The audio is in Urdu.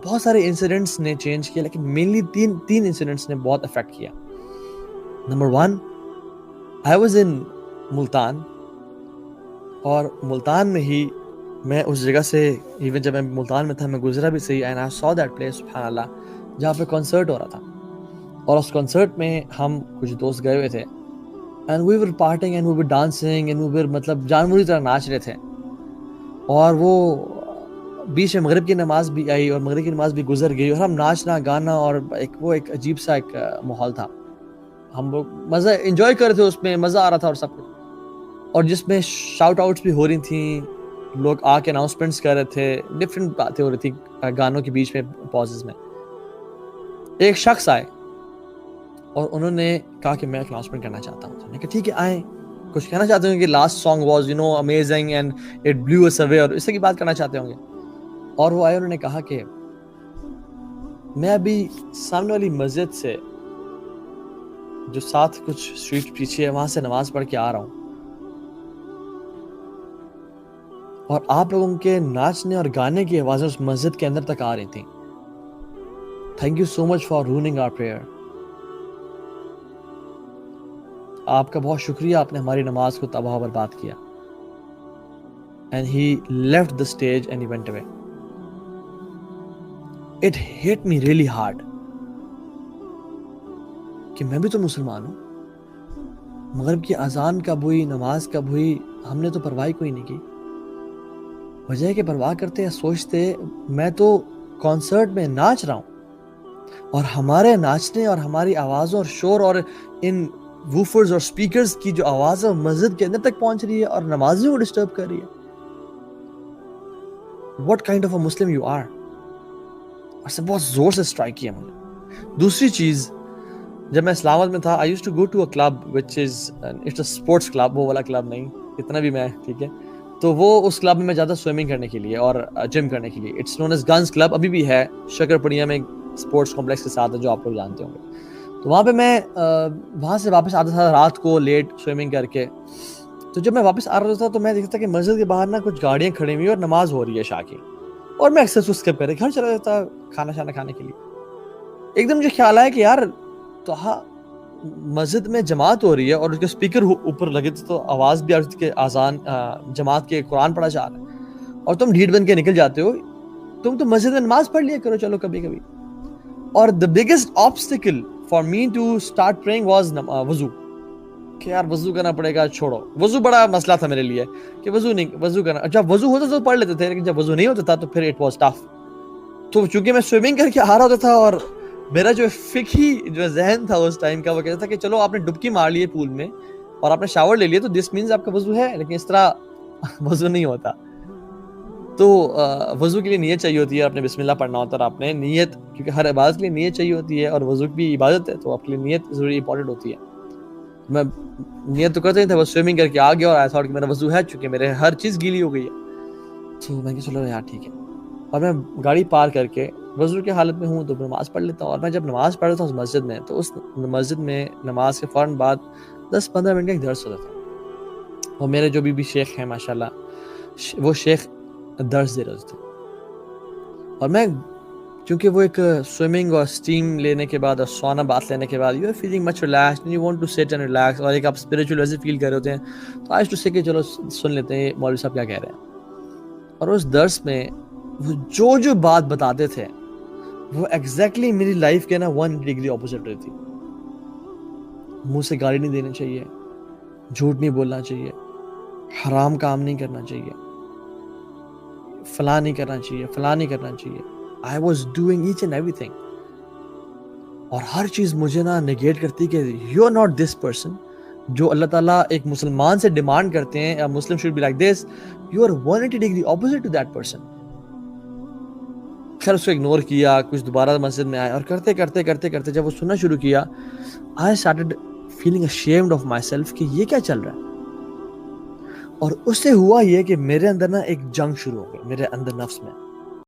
بہت سارے انسیڈنٹس نے چینج کیا, لیکن مینلی تین انسیڈنٹس نے بہت افیکٹ کیا. Number 1, I was in Multan, اور ملتان میں ہی میں اس جگہ سے, ایون جب میں ملتان میں تھا میں گزرا بھی صحیح, and I so that place, سبحان اللہ, جہاں پہ کنسرٹ ہو رہا تھا. اور اس کنسرٹ میں ہم کچھ دوست گئے ہوئے تھے, and we were partying and we were dancing and we were, مطلب جانوری طرح ناچ رہے تھے. اور وہ بیچ میں مغرب کی نماز بھی آئی اور مغرب کی نماز بھی گزر گئی, اور ہم ناچنا گانا, اور ایک عجیب سا ایک ماحول تھا. ہم لوگ مزہ انجوائے کر رہے تھے, اس میں مزہ آ رہا تھا اور سب کچھ, اور جس میں شاؤٹ آؤٹس بھی ہو رہی تھیں, لوگ آ کے اناؤنسمنٹس کر رہے تھے, ڈفرینٹ باتیں ہو رہی تھی گانوں کے بیچ میں, پازز میں. ایک شخص آئے اور انہوں نے کہا کہ میں اناؤنسمنٹ کرنا چاہتا ہوں. میں نے کہا ٹھیک ہے آئیں, کچھ کہنا چاہتے ہوں کہ last song was amazing and it blew us away, اور اس کی بات کرنا چاہتے ہوں گے. اور وہ آئے, انہوں نے کہا کہ میں ابھی سامنے والی مسجد سے جو ساتھ کچھ اسٹریٹ پیچھے ہے وہاں سے نماز پڑھ کے آ رہا ہوں, اور آپ لوگوں کے ناچنے اور گانے کی آوازیں اس مسجد کے اندر تک آ رہی تھیں. Thank you so much for running our prayer. آپ کا بہت شکریہ, آپ نے ہماری نماز کو تباہ و برباد کیا. And he left the stage and he went away. It hit me really hard کہ میں بھی تو مسلمان ہوں, مغرب کی اذان کب ہوئی, نماز کب ہوئی, ہم نے تو پرواہ کوئی نہیں کی. وجہ کہ پرواہ کرتے یا سوچتے, میں تو کانسرٹ میں ناچ رہا ہوں, اور ہمارے ناچنے اور ہماری آوازوں اور شور اور ان ووفرز اور سپیکرز کی جو آواز ہے مسجد کے اندر تک پہنچ رہی ہے اور نمازیوں کو ڈسٹرب کر رہی ہے. What kind of a Muslim you are؟ اور سے بہت زور سے اسٹرائک کیا مجھے. دوسری چیز, جب میں اسلام آباد میں تھا, I used to go to a club which is it's a sports club, وہ والا کلب نہیں, اتنا بھی میں, ٹھیک ہے, تو وہ اس کلب میں میں جاتا سوئمنگ کرنے کے لیے اور جم کرنے کے لیے. It's known as guns club, ابھی بھی ہے شکر پڑیا میں, اسپورٹس کمپلیکس کے ساتھ ہے جو آپ لوگ جانتے ہوں گے. تو وہاں پہ میں وہاں سے واپس آتا تھا رات کو لیٹ سوئمنگ کر کے. تو جب میں واپس آ رہا تھا تو میں دیکھتا کہ مسجد کے باہر نا کچھ گاڑیاں کھڑی ہوئی اور نماز ہو رہی ہے عشاء کی, اور میں اکثر اسکپ کر کے گھر چلا جاتا کھانا شانا کھانے کے لیے. ایک دم مجھے خیال آیا کہ یار تو مسجد میں جماعت ہو رہی ہے اور اس کے اسپیکر اوپر لگے تھے تو آواز بھی آ رہی تھی کہ اذان جماعت کے قرآن پڑھا جا رہا ہے, اور تم ڈھیٹ بن کے نکل جاتے ہو. تم تو مسجد میں نماز پڑھ لیا کرو چلو کبھی کبھی. اور the biggest obstacle for me to start praying was وضو, کہ یار وضو کرنا پڑے گا, چھوڑو. وضو بڑا مسئلہ تھا میرے لیے کہ وضو کرنا, جب وضو ہوتا تو پڑھ لیتے تھے, لیکن جب وضو نہیں ہوتا تھا تو پھر اٹ واز ٹف. تو چونکہ میں سوئمنگ کر کے آ رہا ہوتا تھا, اور میرا جو فقہی جو ذہن تھا اس ٹائم کا, وہ کہتا تھا کہ چلو آپ نے ڈبکی مار لی ہے پول میں اور آپ نے شاور لے لیا تو دس مینز آپ کا وضو ہے, لیکن اس طرح وضو نہیں ہوتا. تو وضو کے لیے نیت چاہیے ہوتی ہے, آپ نے بسم اللہ پڑھنا ہوتا ہے, اور آپ نے نیت, کیونکہ ہر عبادت کے لیے نیت چاہیے ہوتی ہے, اور وضو بھی عبادت ہے تو آپ کے لیے نیت ضروری امپورٹنٹ ہوتی ہے. میں نیت تو کرتا نہیں تھا, بس سوئمنگ کر کے آ گیا, اور ایسا کہ میرا وضو ہے, چونکہ میرے ہر چیز گیلی ہو گئی ہے. تو میں کہ چلو یار ٹھیک ہے, اور میں گاڑی پار کر کے وضو کی حالت میں ہوں تو نماز پڑھ لیتا ہوں. اور میں جب نماز پڑھ رہا تھا اس مسجد میں, تو اس مسجد میں نماز کے فوراً بعد 10-15 منٹ کا ایک درس ہوتا تھا, اور میرے جو بھی شیخ ہیں ماشاءاللہ, وہ شیخ درس دے رہے تھے. اور میں چونکہ وہ ایک سوئمنگ اور اسٹیم لینے کے بعد اور سونا بات لینے کے بعد you are feeling much relaxed and you want to sit and relax, اور ایک آپ اسپریچول ایسے فیل کر رہے ہوتے ہیں, تو آج ٹو سے کہ چلو سن لیتے ہیں مولوی صاحب کیا کہہ رہے ہیں. اور اس درس میں وہ جو بات بتاتے تھے وہ ایگزیکٹلی میری لائف کے نا 180 ڈگری اپوزٹ رہی تھی. منہ سے گالی نہیں دینی چاہیے, جھوٹ نہیں بولنا چاہیے, حرام کام نہیں کرنا چاہیے, فلاں نہیں کرنا چاہیے, فلاں نہیں کرنا چاہیے. I was doing each and everything. اور ہر چیز مجھے نا نیگیٹ کرتی کہ you are not this person. جو اللہ تعالیٰ ایک مسلمان سے ڈیمانڈ کرتے ہیں, Muslim should be like this, you are 180 degree opposite to that person. خیر اس کو اگنور کیا, کچھ دوبارہ مسجد میں آئے, اور کرتے کرتے کرتے کرتے جب وہ سننا شروع کیا, I started feeling ashamed of myself کہ یہ کیا چل رہا ہے. اور اس سے ہوا یہ کہ میرے اندر نا ایک جنگ شروع ہو گئی میرے اندر نفس میں,